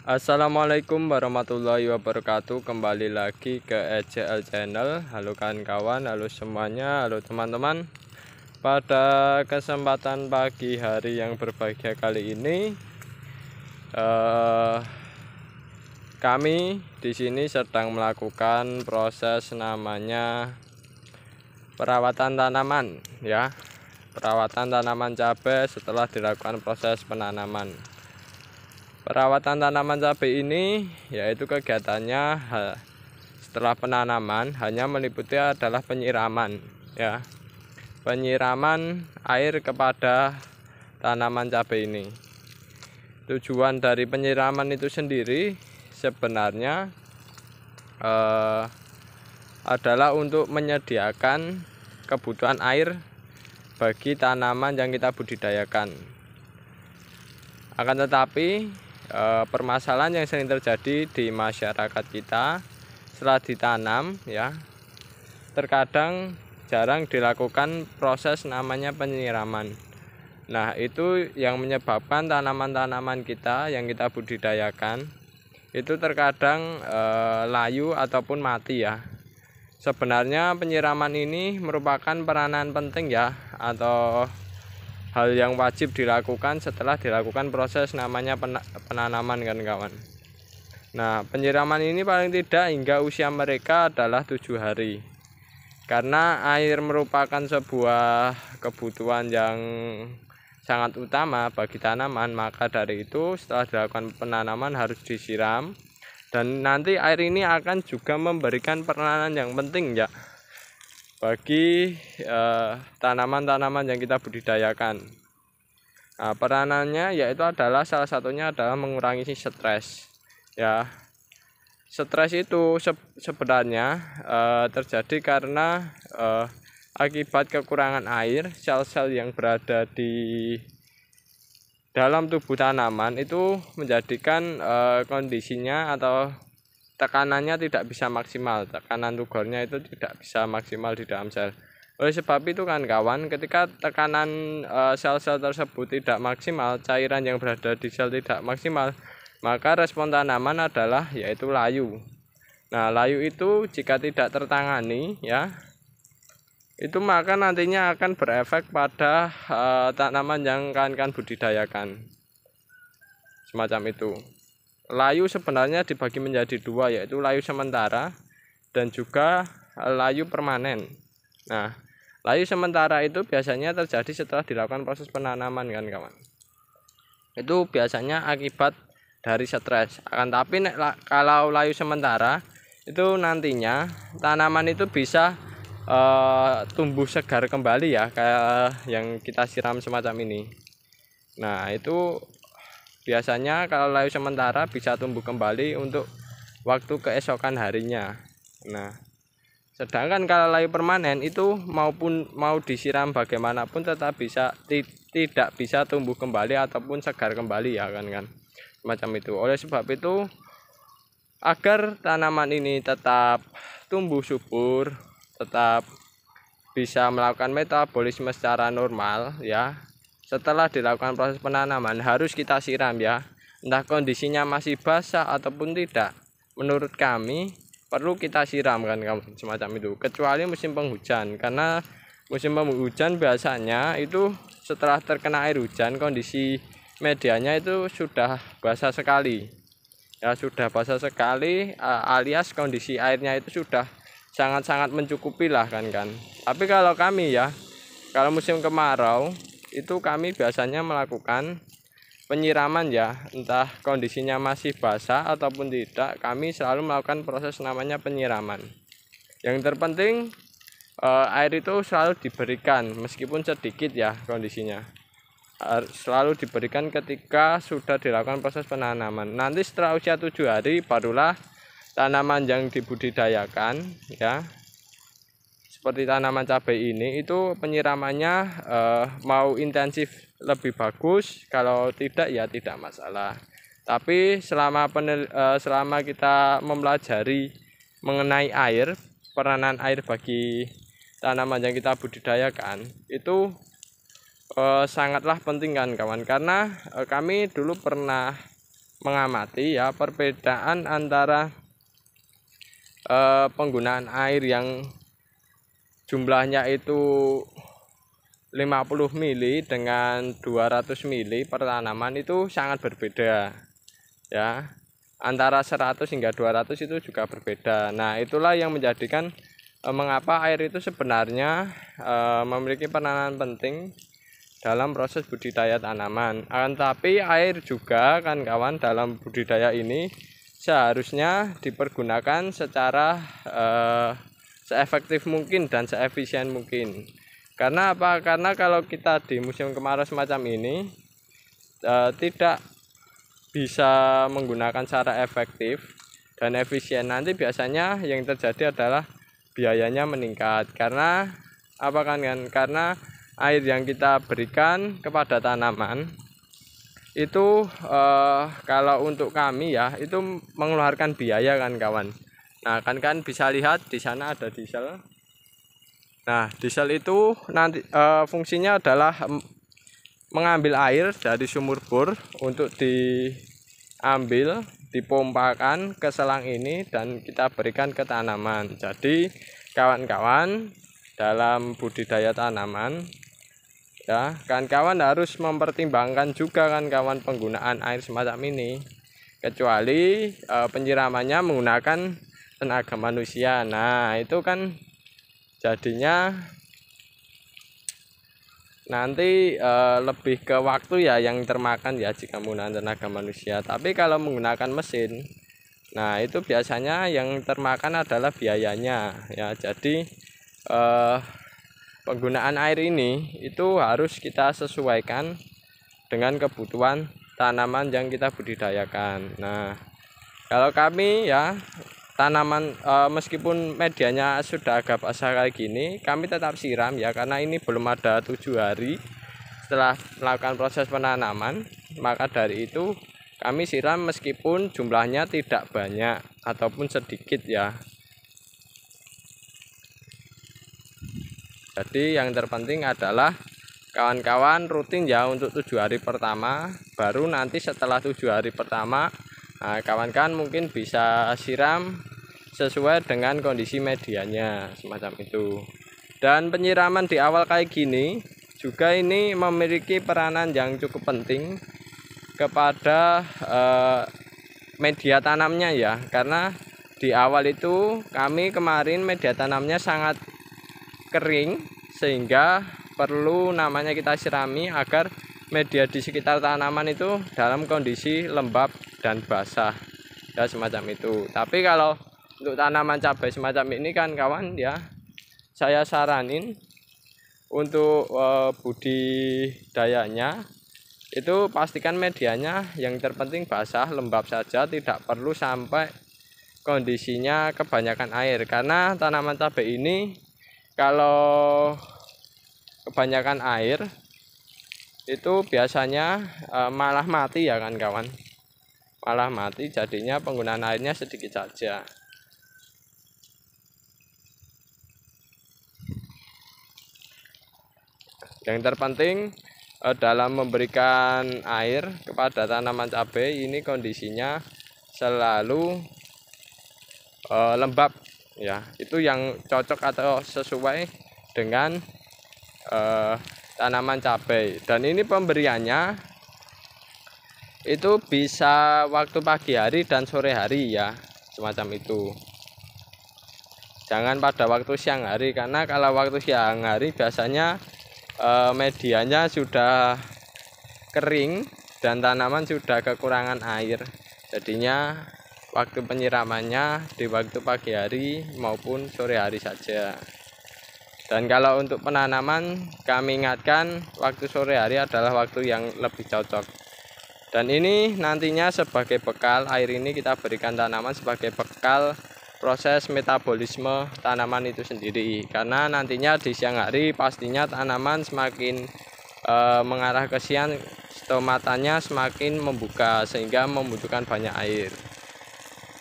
Assalamualaikum warahmatullahi wabarakatuh. Kembali lagi ke EJL Channel. Halo kawan-kawan, halo semuanya, halo teman-teman. Pada kesempatan pagi hari yang berbahagia kali ini, kami di sini sedang melakukan proses namanya perawatan tanaman, ya. Perawatan tanaman cabai setelah dilakukan proses penanaman. Perawatan tanaman cabai ini yaitu kegiatannya setelah penanaman hanya meliputi adalah penyiraman, ya. Penyiraman air kepada tanaman cabai ini. Tujuan dari penyiraman itu sendiri sebenarnya adalah untuk menyediakan kebutuhan air bagi tanaman yang kita budidayakan. Akan tetapi permasalahan yang sering terjadi di masyarakat kita setelah ditanam, ya, terkadang jarang dilakukan proses namanya penyiraman. Nah, itu yang menyebabkan tanaman-tanaman kita yang kita budidayakan itu terkadang layu ataupun mati, ya. Sebenarnya penyiraman ini merupakan peranan penting, ya, atau hal yang wajib dilakukan setelah dilakukan proses namanya penanaman, kan kawan. Nah, penyiraman ini paling tidak hingga usia mereka adalah 7 hari. Karena air merupakan sebuah kebutuhan yang sangat utama bagi tanaman, maka dari itu setelah dilakukan penanaman harus disiram. Dan nanti air ini akan juga memberikan peranan yang penting, ya, bagi tanaman-tanaman yang kita budidayakan. Nah, peranannya yaitu adalah salah satunya adalah mengurangi stres, ya. Stres itu sebenarnya terjadi karena akibat kekurangan air, sel-sel yang berada di dalam tubuh tanaman itu menjadikan kondisinya atau tekanannya tidak bisa maksimal, tekanan tugornya itu tidak bisa maksimal di dalam sel. Oleh sebab itu, kan kawan, ketika tekanan sel-sel tersebut tidak maksimal, cairan yang berada di sel tidak maksimal, maka respon tanaman adalah yaitu layu. Nah, layu itu jika tidak tertangani, ya, itu maka nantinya akan berefek pada tanaman yang kalian budidayakan. Semacam itu. Layu sebenarnya dibagi menjadi dua, yaitu layu sementara dan juga layu permanen. Nah, layu sementara itu biasanya terjadi setelah dilakukan proses penanaman, kan kawan. Itu biasanya akibat dari stres. Akan tapi kalau layu sementara itu nantinya tanaman itu bisa tumbuh segar kembali, ya, kayak yang kita siram semacam ini. Nah, itu biasanya kalau layu sementara bisa tumbuh kembali untuk waktu keesokan harinya. Nah, sedangkan kalau layu permanen itu maupun mau disiram bagaimanapun tetap tidak bisa tumbuh kembali ataupun segar kembali, ya, kan. Macam itu. Oleh sebab itu, agar tanaman ini tetap tumbuh subur, tetap bisa melakukan metabolisme secara normal, ya, setelah dilakukan proses penanaman harus kita siram, ya. Entah kondisinya masih basah ataupun tidak, menurut kami perlu kita siram, kan, semacam itu. Kecuali musim penghujan, karena musim penghujan biasanya itu setelah terkena air hujan kondisi medianya itu sudah basah sekali, ya, sudah basah sekali, alias kondisi airnya itu sudah sangat-sangat mencukupi lah, kan. Tapi kalau kami, ya, kalau musim kemarau itu kami biasanya melakukan penyiraman, ya, entah kondisinya masih basah ataupun tidak, kami selalu melakukan proses namanya penyiraman. Yang terpenting air itu selalu diberikan meskipun sedikit, ya, kondisinya selalu diberikan ketika sudah dilakukan proses penanaman. Nanti setelah usia 7 hari barulah tanaman yang dibudidayakan, ya, seperti tanaman cabai ini itu penyiramannya mau intensif lebih bagus, kalau tidak ya tidak masalah. Tapi selama kita mempelajari mengenai air, peranan air bagi tanaman yang kita budidayakan itu sangatlah penting, kan kawan, karena kami dulu pernah mengamati ya perbedaan antara penggunaan air yang jumlahnya itu 50 mili dengan 200 mili per tanaman itu sangat berbeda ya. Antara 100 hingga 200 itu juga berbeda. Nah, itulah yang menjadikan mengapa air itu sebenarnya memiliki peranan penting dalam proses budidaya tanaman. Tapi air juga kan kawan dalam budidaya ini seharusnya dipergunakan secara seefektif mungkin dan seefisien mungkin. Karena apa? Karena kalau kita di musim kemarau semacam ini tidak bisa menggunakan cara efektif dan efisien, nanti biasanya yang terjadi adalah biayanya meningkat. Karena apa kan? Karena air yang kita berikan kepada tanaman itu kalau untuk kami ya itu mengeluarkan biaya kan kawan. Nah kan bisa lihat di sana ada diesel. Nah diesel itu nanti fungsinya adalah mengambil air dari sumur bor untuk diambil, dipompakan ke selang ini dan kita berikan ke tanaman. Jadi kawan-kawan dalam budidaya tanaman ya, kawan-kawan harus mempertimbangkan juga kan kawan penggunaan air semacam ini. Kecuali penyiramannya menggunakan tenaga manusia. Nah, itu kan jadinya nanti lebih ke waktu ya yang termakan ya jika menggunakan tenaga manusia. Tapi kalau menggunakan mesin, nah itu biasanya yang termakan adalah biayanya ya. Jadi penggunaan air ini itu harus kita sesuaikan dengan kebutuhan tanaman yang kita budidayakan. Nah, kalau kami ya tanaman meskipun medianya sudah agak basah kayak gini, kami tetap siram ya karena ini belum ada 7 hari setelah melakukan proses penanaman. Maka dari itu kami siram meskipun jumlahnya tidak banyak ataupun sedikit ya. Jadi yang terpenting adalah kawan-kawan rutin ya untuk 7 hari pertama. Baru nanti setelah 7 hari pertama kawan-kawan mungkin bisa siram sesuai dengan kondisi medianya semacam itu. Dan penyiraman di awal kayak gini juga ini memiliki peranan yang cukup penting kepada media tanamnya ya. Karena di awal itu kami kemarin media tanamnya sangat kering sehingga perlu namanya kita sirami agar media di sekitar tanaman itu dalam kondisi lembab dan basah ya semacam itu. Tapi kalau untuk tanaman cabai semacam ini kan kawan ya, saya saranin untuk budidayanya itu pastikan medianya yang terpenting basah lembab saja, tidak perlu sampai kondisinya kebanyakan air. Karena tanaman cabai ini kalau kebanyakan air itu biasanya malah mati ya kan kawan, malah mati, jadinya penggunaan airnya sedikit saja. Yang terpenting dalam memberikan air kepada tanaman cabai ini kondisinya selalu lembab ya, itu yang cocok atau sesuai dengan tanaman cabai. Dan ini pemberiannya itu bisa waktu pagi hari dan sore hari ya semacam itu, jangan pada waktu siang hari. Karena kalau waktu siang hari biasanya medianya sudah kering dan tanaman sudah kekurangan air, jadinya waktu penyiramannya di waktu pagi hari maupun sore hari saja. Dan kalau untuk penanaman kami ingatkan waktu sore hari adalah waktu yang lebih cocok. Dan ini nantinya sebagai bekal, air ini kita berikan tanaman sebagai bekal proses metabolisme tanaman itu sendiri. Karena nantinya di siang hari pastinya tanaman semakin mengarah ke siang, stomatanya semakin membuka sehingga membutuhkan banyak air.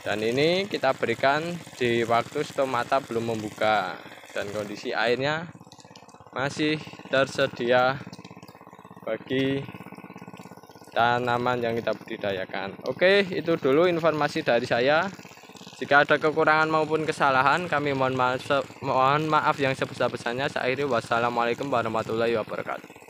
Dan ini kita berikan di waktu stomata belum membuka dan kondisi airnya masih tersedia bagi tanaman yang kita budidayakan. Oke, itu dulu informasi dari saya. Jika ada kekurangan maupun kesalahan, kami mohon maaf yang sebesar-besarnya. Saya akhiri, wassalamualaikum warahmatullahi wabarakatuh.